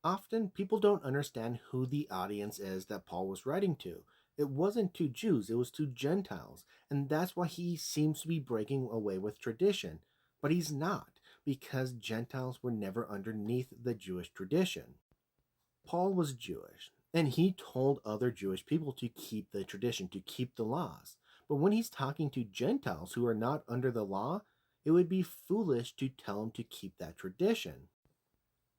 Often people don't understand who the audience is that Paul was writing to. It wasn't to Jews, it was to Gentiles. And that's why he seems to be breaking away with tradition. But he's not, because Gentiles were never underneath the Jewish tradition. Paul was Jewish, and he told other Jewish people to keep the tradition, to keep the laws. But when he's talking to Gentiles who are not under the law, it would be foolish to tell them to keep that tradition.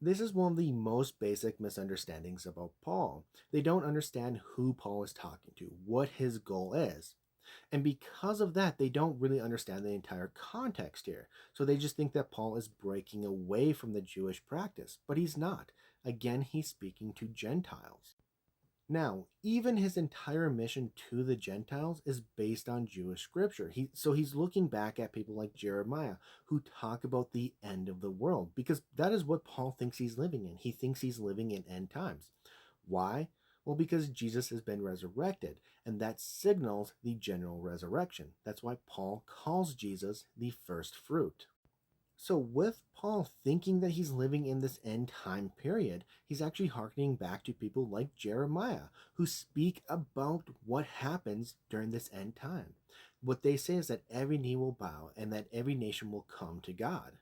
This is one of the most basic misunderstandings about Paul. They don't understand who Paul is talking to, what his goal is. And because of that, they don't really understand the entire context here. So they just think that Paul is breaking away from the Jewish practice, but he's not. Again, he's speaking to Gentiles. Now, even his entire mission to the Gentiles is based on Jewish scripture. So he's looking back at people like Jeremiah who talk about the end of the world because that is what Paul thinks he's living in. He thinks he's living in end times. Why? Well, because Jesus has been resurrected, and that signals the general resurrection. That's why Paul calls Jesus the first fruit. So, with Paul thinking that he's living in this end time period, he's actually hearkening back to people like Jeremiah, who speak about what happens during this end time. What they say is that every knee will bow and that every nation will come to God.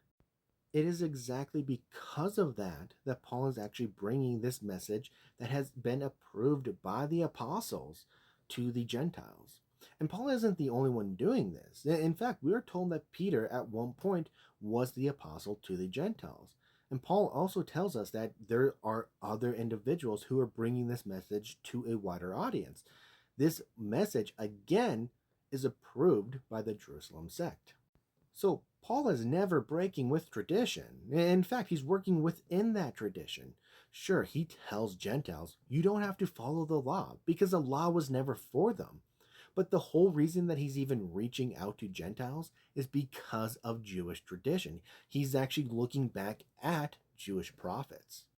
It is exactly because of that that Paul is actually bringing this message that has been approved by the apostles to the Gentiles. And Paul isn't the only one doing this. In fact, we are told that Peter at one point was the apostle to the Gentiles. And Paul also tells us that there are other individuals who are bringing this message to a wider audience. This message, again, is approved by the Jerusalem sect. So Paul is never breaking with tradition. In fact, he's working within that tradition. Sure, he tells Gentiles, you don't have to follow the law because the law was never for them. But the whole reason that he's even reaching out to Gentiles is because of Jewish tradition. He's actually looking back at Jewish prophets.